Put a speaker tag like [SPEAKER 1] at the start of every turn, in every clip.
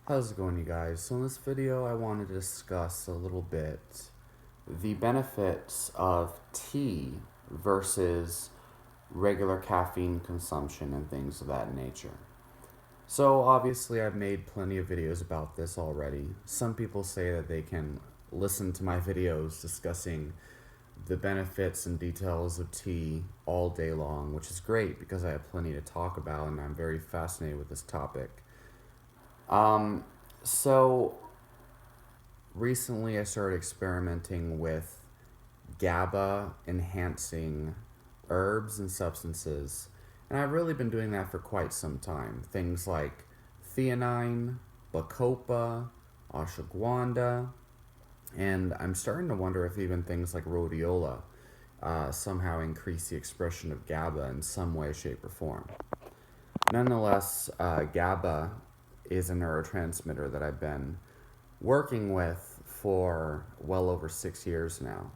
[SPEAKER 1] How's it going, you guys? So in this video I wanted to discuss a little bit the benefits of tea versus regular caffeine consumption and things of that nature. So obviously I've made plenty of videos about this already. Some people say that they can listen to my videos discussing the benefits and details of tea all day long, which is great because I have plenty to talk about and I'm very fascinated with this topic. Um, so recently I started experimenting with GABA enhancing herbs and substances, and I've really been doing that for quite some time. Things like theanine, bacopa, ashwagandha, and I'm starting to wonder if even things like rhodiola somehow increase the expression of GABA in some way, shape, or form. Nonetheless, GABA is a neurotransmitter that I've been working with for well over 6 years now.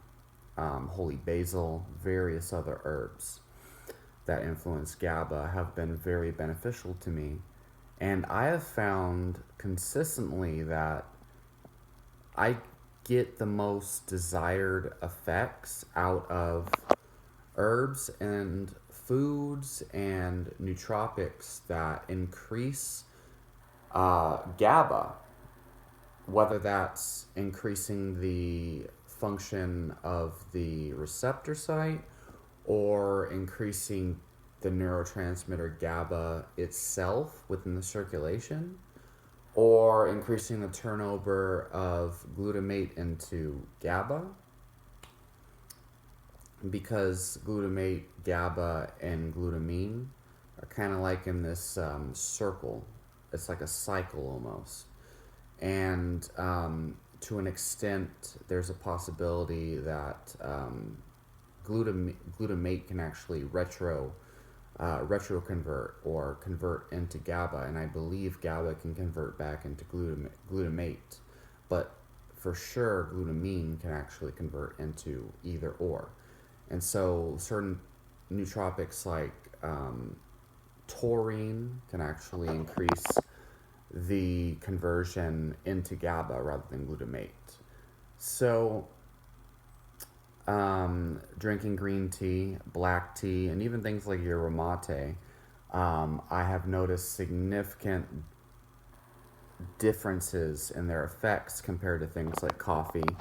[SPEAKER 1] Holy basil, various other herbs that influence GABA have been very beneficial to me. And I have found consistently that I get the most desired effects out of herbs and foods and nootropics that increase GABA, whether that's increasing the function of the receptor site or increasing the neurotransmitter GABA itself within the circulation, or increasing the turnover of glutamate into GABA, because glutamate, GABA, and glutamine are kind of like in this circle. It's like a cycle almost. And to an extent, there's a possibility that glutamate can actually retro convert or convert into GABA, and I believe GABA can convert back into glutamate, but for sure glutamine can actually convert into either or. And so certain nootropics like taurine can actually increase the conversion into GABA rather than glutamate. So drinking green tea, black tea, and even things like yerba mate, I have noticed significant differences in their effects compared to things like coffee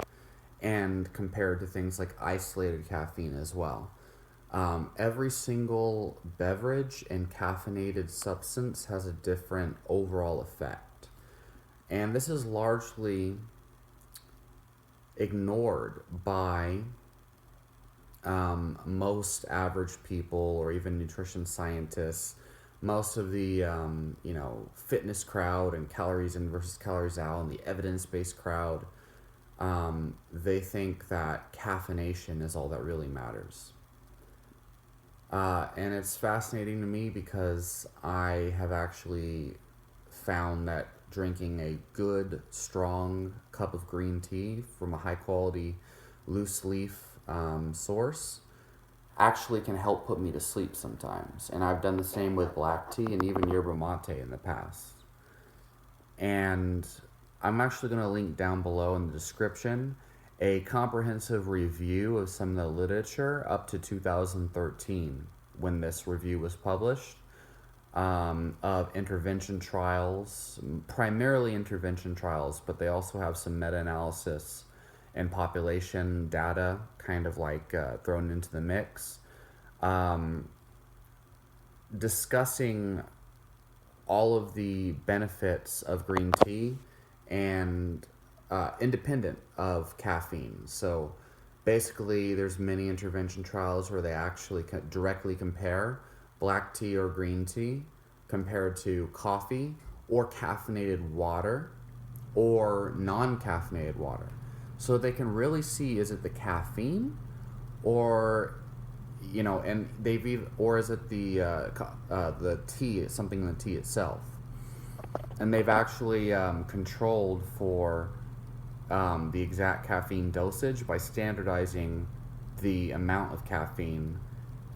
[SPEAKER 1] and compared to things like isolated caffeine as well. Every single beverage and caffeinated substance has a different overall effect. And this is largely ignored by most average people or even nutrition scientists. Most of the fitness crowd and calories in versus calories out and the evidence-based crowd, they think that caffeination is all that really matters. And it's fascinating to me because I have actually found that drinking a good, strong cup of green tea from a high quality, loose leaf source actually can help put me to sleep sometimes. And I've done the same with black tea and even yerba mate in the past. And I'm actually going to link down below in the description a comprehensive review of some of the literature up to 2013 when this review was published, of intervention trials, primarily intervention trials, but they also have some meta-analysis and population data kind of like thrown into the mix, discussing all of the benefits of green tea and independent of caffeine. So basically there's many intervention trials where they actually directly compare black tea or green tea compared to coffee or caffeinated water or non-caffeinated water. So they can really see, is it the caffeine or and or is it the tea, something in the tea itself? And they've actually controlled for the exact caffeine dosage by standardizing the amount of caffeine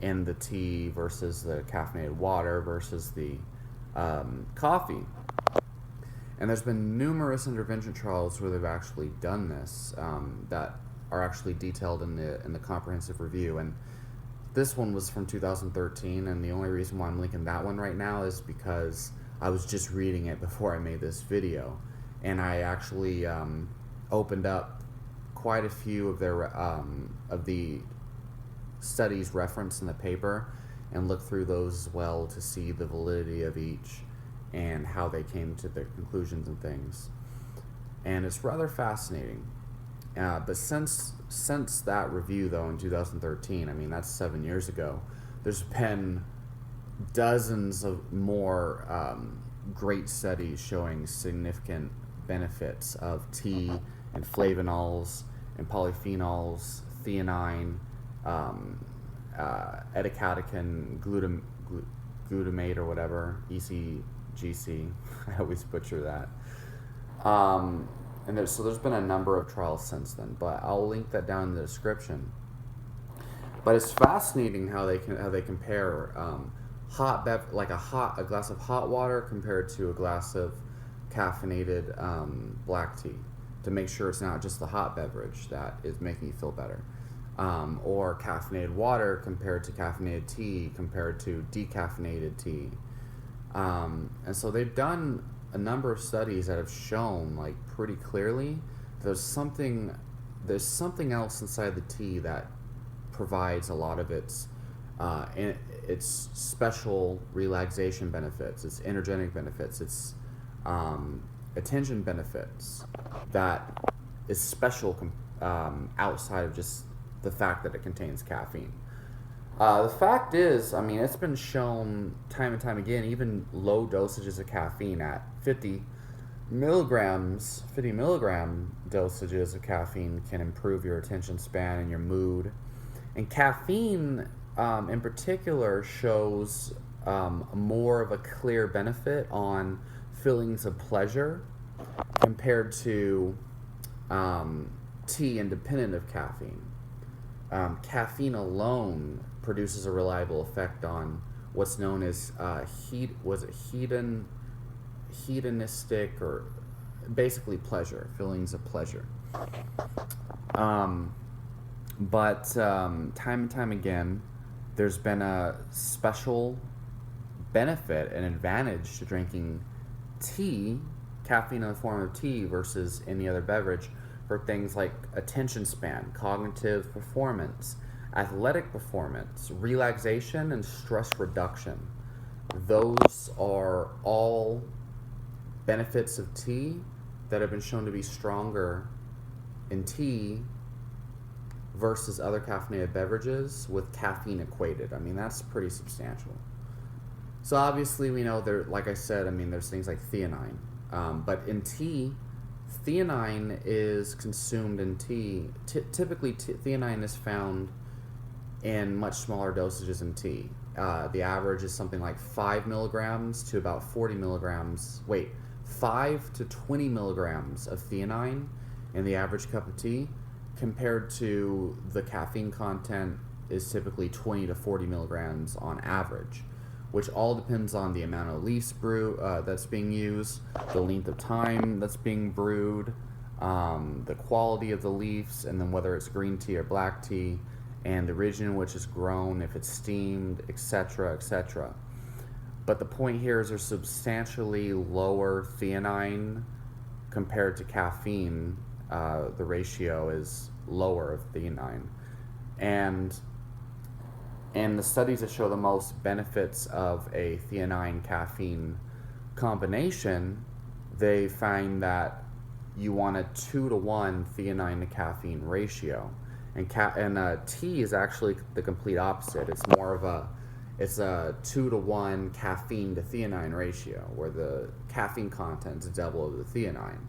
[SPEAKER 1] in the tea versus the caffeinated water versus the coffee. And there's been numerous intervention trials where they've actually done this, that are actually detailed in the comprehensive review. And this one was from 2013, and the only reason why I'm linking that one right now is because I was just reading it before I made this video, and I actually opened up quite a few of their of the studies referenced in the paper and looked through those as well to see the validity of each and how they came to their conclusions and things. And it's rather fascinating. But since that review, though, in 2013, I mean, that's 7 years ago, there's been dozens of more great studies showing significant benefits of tea and flavonols and polyphenols, theanine, edacatechin, glutamate or whatever, ECGC. I always butcher that. And there's been a number of trials since then, but I'll link that down in the description. But it's fascinating how they compare a glass of hot water compared to a glass of caffeinated black tea, to make sure it's not just the hot beverage that is making you feel better, or caffeinated water compared to caffeinated tea compared to decaffeinated tea, and so they've done a number of studies that have shown, like, pretty clearly there's something else inside the tea that provides a lot of its special relaxation benefits, its energetic benefits, its attention benefits that is special outside of just the fact that it contains caffeine. The fact is, I mean, it's been shown time and time again, even low dosages of caffeine at 50 milligram dosages of caffeine can improve your attention span and your mood. And caffeine in particular shows more of a clear benefit on feelings of pleasure compared to tea independent of caffeine. Caffeine alone produces a reliable effect on what's known as hedonistic, or basically pleasure, feelings of pleasure. But time and time again, there's been a special benefit and advantage to drinking tea, caffeine in the form of tea, versus any other beverage for things like attention span, cognitive performance, athletic performance, relaxation, and stress reduction. Those are all benefits of tea that have been shown to be stronger in tea versus other caffeinated beverages with caffeine equated. I mean, that's pretty substantial. So obviously we know there, like I said, I mean, there's things like theanine. But in tea, theanine is consumed in tea. Typically, theanine is found in much smaller dosages in tea. The average is something like 5 milligrams to about 40 milligrams. 5 to 20 milligrams of theanine in the average cup of tea, compared to the caffeine content is typically 20 to 40 milligrams on average, which all depends on the amount of leaves that's being used, the length of time that's being brewed, the quality of the leaves, and then whether it's green tea or black tea, and the region in which it's grown, if it's steamed, etc., etc. But the point here is there's substantially lower theanine compared to caffeine. The ratio is lower of theanine. And the studies that show the most benefits of a theanine caffeine combination, they find that you want a 2-to-1 theanine to caffeine ratio. And tea is actually the complete opposite. It's more of a 2-to-1 caffeine to theanine ratio, where the caffeine content is double of the theanine.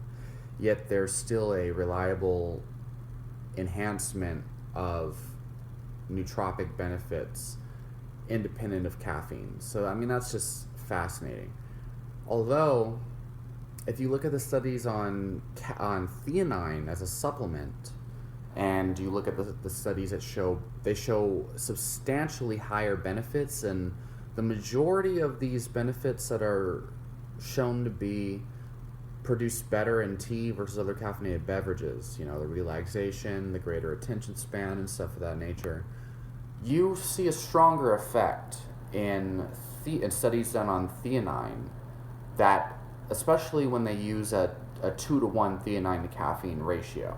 [SPEAKER 1] Yet there's still a reliable enhancement of nootropic benefits independent of caffeine. So, I mean, that's just fascinating. Although, if you look at the studies on theanine as a supplement, and you look at the studies that show substantially higher benefits, and the majority of these benefits that are shown to be produce better in tea versus other caffeinated beverages. You know, the relaxation, the greater attention span, and stuff of that nature. You see a stronger effect in studies done on theanine, that especially when they use a 2 to 1 theanine to caffeine ratio.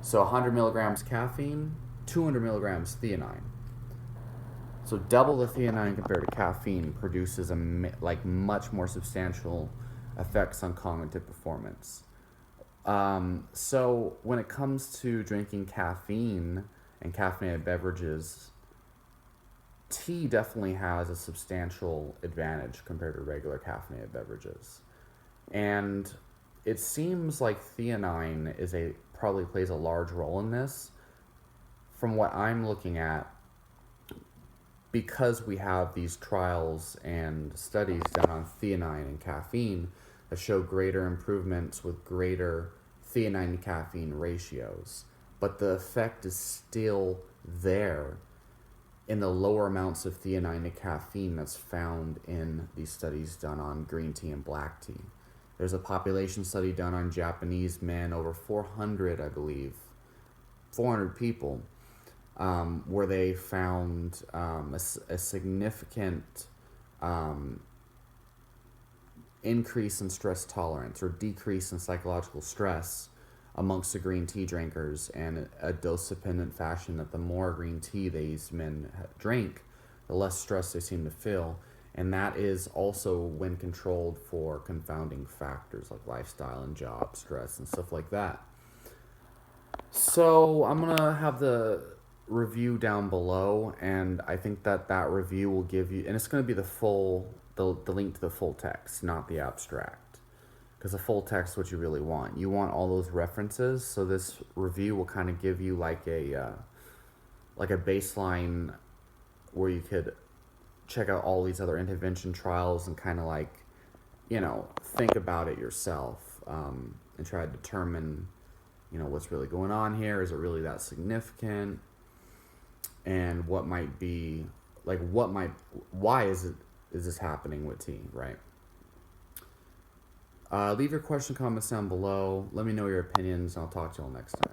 [SPEAKER 1] So 100 milligrams caffeine, 200 milligrams theanine. So double the theanine compared to caffeine produces much more substantial effects on cognitive performance. So when it comes to drinking caffeine and caffeinated beverages, tea definitely has a substantial advantage compared to regular caffeinated beverages. And it seems like theanine probably plays a large role in this. From what I'm looking at, because we have these trials and studies done on theanine and caffeine that show greater improvements with greater theanine to caffeine ratios, but the effect is still there in the lower amounts of theanine to caffeine that's found in these studies done on green tea and black tea. There's a population study done on Japanese men, over 400, I believe, 400 people, where they found a significant increase in stress tolerance or decrease in psychological stress amongst the green tea drinkers, and a dose-dependent fashion that the more green tea these men drink, the less stress they seem to feel. And that is also when controlled for confounding factors like lifestyle and job stress and stuff like that. So I'm going to have the review down below, and I think that review will give you, and it's going to be the link to the full text, not the abstract, because the full text is what you really want. You want all those references, so this review will kind of give you like a baseline where you could check out all these other intervention trials and kind of think about it yourself, and try to determine, what's really going on here. Is it really that significant? And what might be, why is this happening with tea, right? Leave your question, comments down below. Let me know your opinions, and I'll talk to you all next time.